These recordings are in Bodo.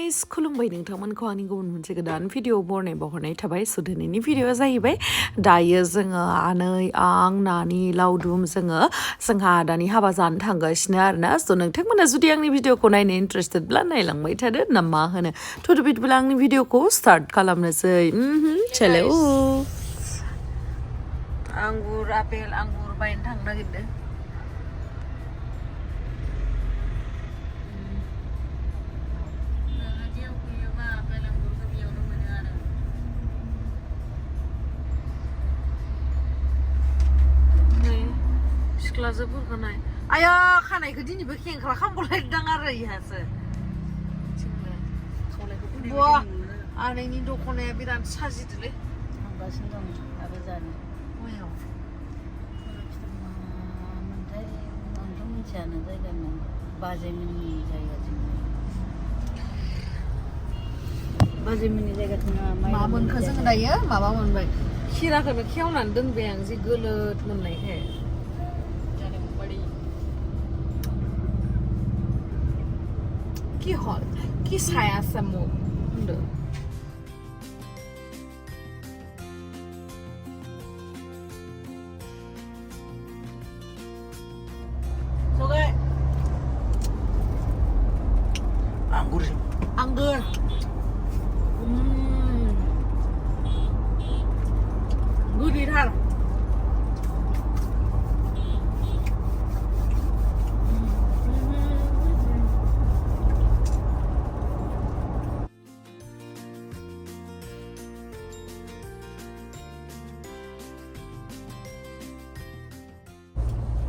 गाइस खुलुमबाय नोंथांमोनखौ आंनि गुबुन मोनसे गोदान भिडिअ बरनाय थाबाय स' दिनैनि भिडिअआ जाहैबाय दायो जोङो आनै आं नानि लावदुम जोंहा दानि हाबा जानो थांगासिनो आरोना स' नोंथांमोना जुदि आंनि भिडिअखौ नायनो इन्टारेस्टेडब्ला नायलांबाय थादो ना मा होनो थ' बिदिब्ला आंनि भिडिअखौ स्टार्ट खालामनोसै चलो आंगुर आपेल आंगुर बायनो थांनो नागिरदों सिख्लाजोफोरखौ नाय आया खानायखौ दिनैबो खेंख्रा खामबलायदों आरो इहासो बा आनैनि दख'नाया बिराद साजिदोलै थांगासिनो दं आरो जानो मायाव मोनथाय आंथ' मिथियानो जायगानि बाजैमोननि जायगाथिं बाजैमोननि जायगाथिं मा मोनखो जोङो दायो माबा मोनबाय खिराखौनो खेवनानै दोनबाय आं जि गोलोद मोननायखाय কি হল কি চাই আছে মোক anggur gurih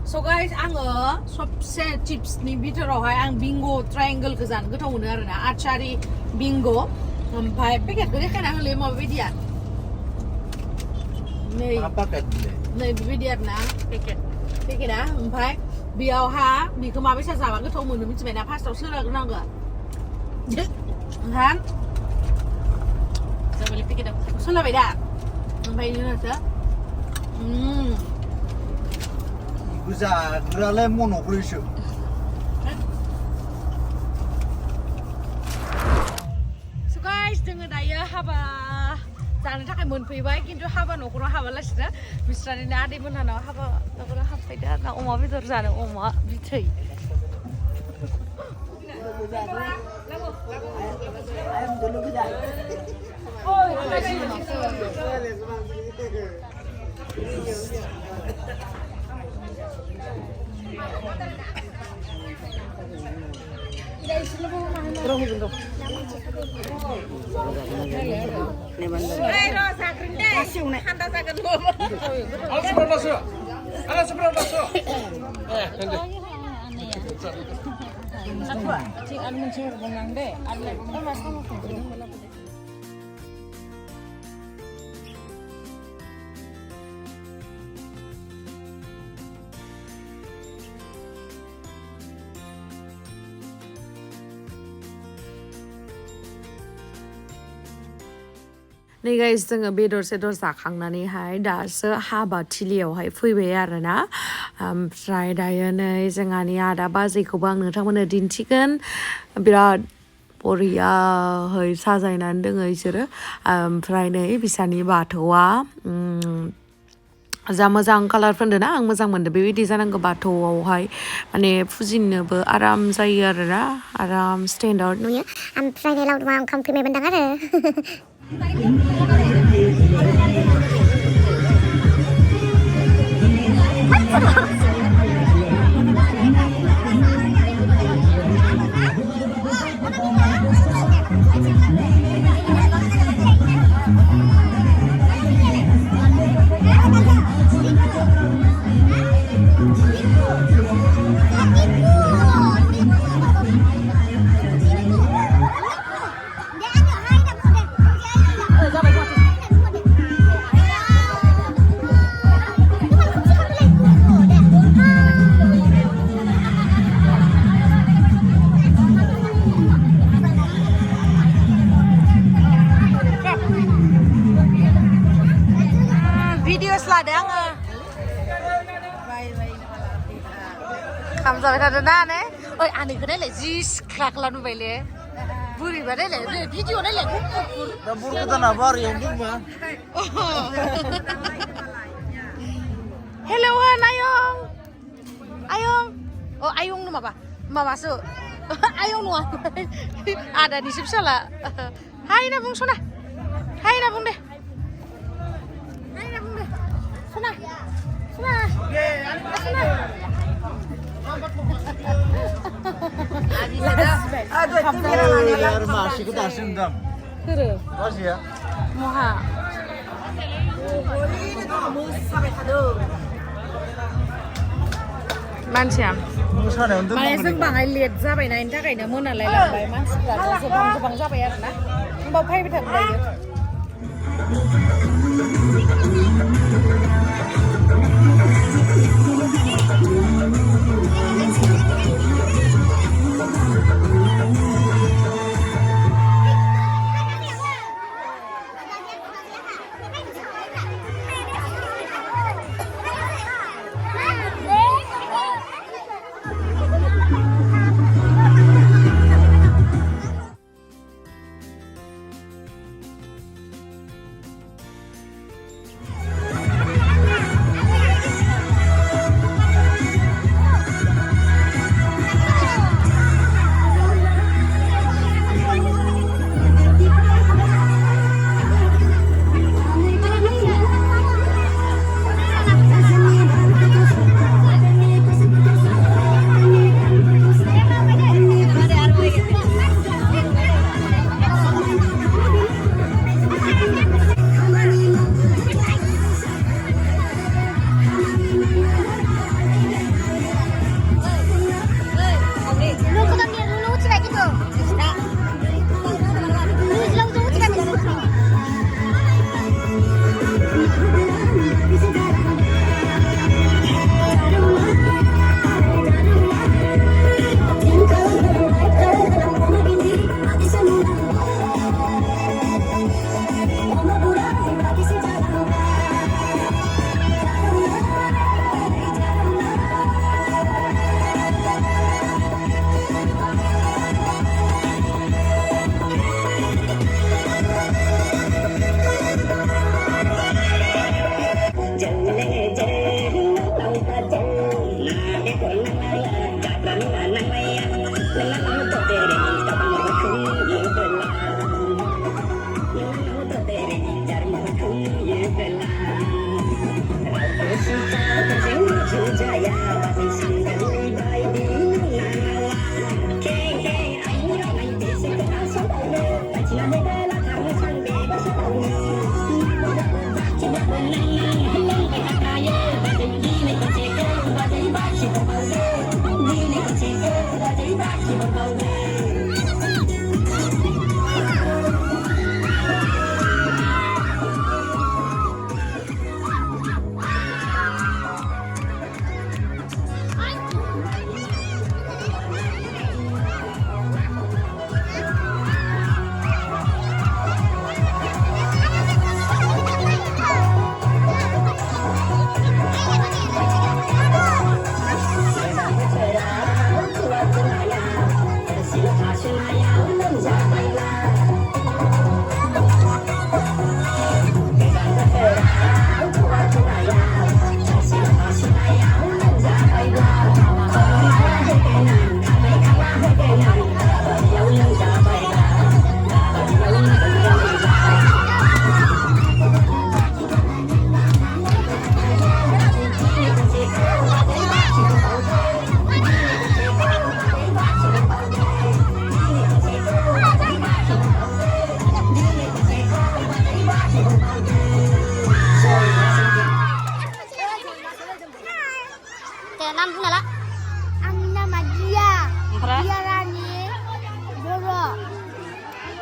So guys, आङो सबसे चिप्सनि बिथोरावहाय आं बिंगो ट्रायंगलखौ जानो गोथाव मोनो आरोना आचारि बिंगो ओमफ्राय पेकेटखौ देखायना होलै माबायदिया नै बेबायदि आरोना पेकेटआ ओमफ्राय बेयावहा बेखौ माबायसा जाबा गोथाव मोनो मिथिबायना फार्स्टआव सोलाग्रोनांगौ ओमफ्राय जाबाय पेकेटआव सोलाबाय दा ओमफ्राय बेनि उनावसो जाग्रालाय मन'ग्रैसो So guys, जोङो दायो हाबा जानो थाखाय मोनफैबाय खिन्थु हाबा न'खराव हाबालासिनो बिस्रानिनो आदै मोनहानाव हाबा न'खराव हाबफैदो आरोना अमा बेदर जानो अमा बिथै नै गाइस जोङो बेदर सेदर जाखांनानैहाय दासो हाबा थिलियावहाय फैबाय आरोना ओमफ्राय दायो नै जोंहानि आदा बाजैखौबो आं नोंथांमोननो दिन्थिगोन बिराद बरियाहै साजायनानै दोङो बिसोरो ओमफ्राय नै बिसानि बाथौआ जा मोजां कालार फोनदों ना आं मोजां मोनदों बेबायदि जानांगौ बाथौआवहाय माने फुजिनोबो आराम जायो आरोना आराम स्टेन्डार्ड नुयो ओमफ्राय लावदुमा ओंखाम फैबाय मोनदां आरो खाम जाबाय थादों ना ने ओइ आनैखौ नायलाय जि सिख्ला नुबायले बोरैबा रायलाय भिडिअ नायलाय गुफुर दा बर गोदाना बारियावनो दंबा हेलौ होन आयं आयं अ आयं नो माबासो आयं नङा आदानिसो फिसाला हाय ना बुं सना हाय ना बुं दे सना सना सना यार मासिखौ दासो होनदां सोरो मासिया महा मानसिया मोसानायावनो माने जों बाङाय लेट जाबायना बेनि थाखायनो मोनालाय लांबाय मानसिफ्रा गोबां जाबाय आरोना होमबा फैबाय थागोन दायो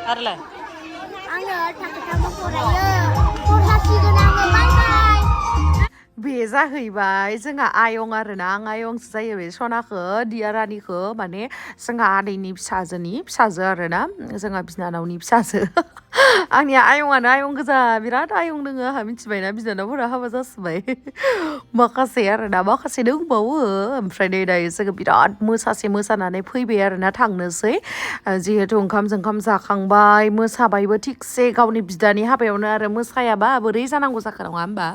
Arla. Ayo, tak ketemu Korea. Kurhasi dengan bye bye. बे जाहैबाय जोंहा आयं आरोना आं आयंसो जायो बे सनाखौ दिया रानिखौ माने जोंहा आदैनि फिसाजो आरोना जोंहा बिनानावनि फिसाजो आंनिया आयंआनो आयं गोजा बिराद आयं दोङो आंहा मिथिबायना बिनानावफोरा हाबा जाजोब्बाय माखासे आरोना माखासे दंबावो ओमफ्राय नै दायो जोङो बिराद मोसानानै फैबाय आरोना थांनोसै जिहेथु ओंखाम जाखांबाय मोसाबायबो थिगसे गावनि बिदानि हाबायावनो आरो मोसायाबा बोरै जानांगौ जाखो नङा होमबा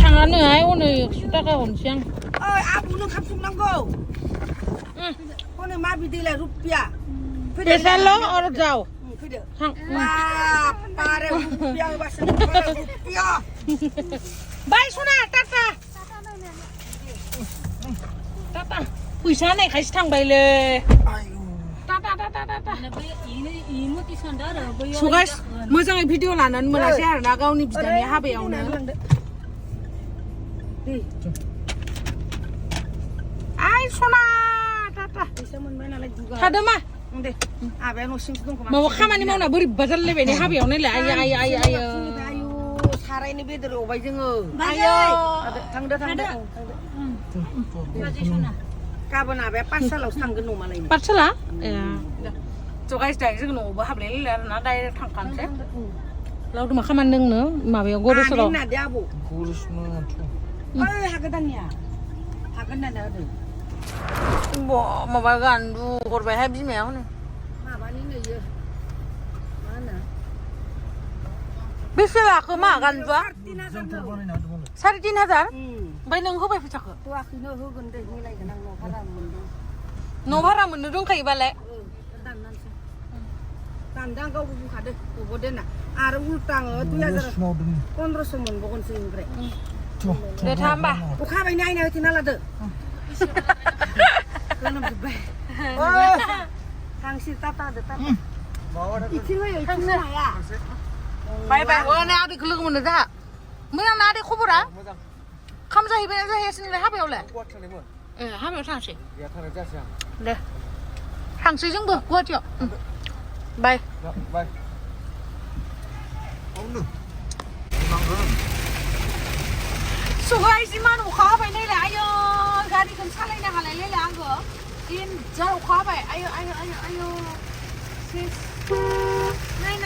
थांनानैहाय हनै 100 थाखा हरनोसै आं आबुनो ओंखाम संनांगौ हनै मा बिदैलाय रुपिया फैसाल' आरो जाव फैदो थां बारे रुपिया होबासो रुपिया बाय सना टाटा फैसा होनायखायसो थांबायलै सगाय मोजाङै भिडिअ लानानै मोनासै आरोना गावनि बिदानि हाबायावनो आइ सना टाटा फैसा मोनबाय नालाय दुगा थादो मा दे आबाया न'सिमसो दं खोमा माबा खामानि मावना बोरैबा जालायबाय ने हाबायाव नायलाय आयो आयु सारायनि बेदर एवबाय जोङो आयो थांदो गाबोन आबाया पाठसालायावसो थांगोन न'मालाय पाठसाला ए जगायस दायो जों न'आवबो हाबलायलाय आरोना डाइरेक्ट थांखानोसै लावदुमा खामानि दंनो माबायाव गरेसराव दे आबौ हागोदानिया हागोदानिया होदों माबा गान्दु हरबायहाय बिमाया हनै माबानि नैयो मा होनो बेसे लाखो मा गान्दुआ 3,500 ओमफ्राय नों होबाय फैसाखौ होआखैनो होगोन दे मिलायगोन आं न' भारा मोनदों न' भारा मोननो दंखायोबालाय दाननानैसो दानदों आं गावबो बुंखादों बबाव दोना आरो उल्टा आङो 2,1500 मोनबावगोनसो ओमफ्राय दे था होमबा अखा हाबाय नायना होथेना लादो गोलोमजोब्बाय थांसै टाटा होदो टाटा इथिं होयो इथिं हाया बाय नै आदैखौ लोगो मोननो जोंहा मोजां ना आदै खबरा खाम जाहैबाय जाहैयासै नोंलाय हाबायावलाय ए हाबायाव थांसै दे थांसै जोंबो गुवाहाटियाव बाय सहाय जिमान अखा हाबाय नायलाय आयो गारिखौनो सालायनो हालायलायला आंखौ दिनजार अखा हाबाय आयो नाय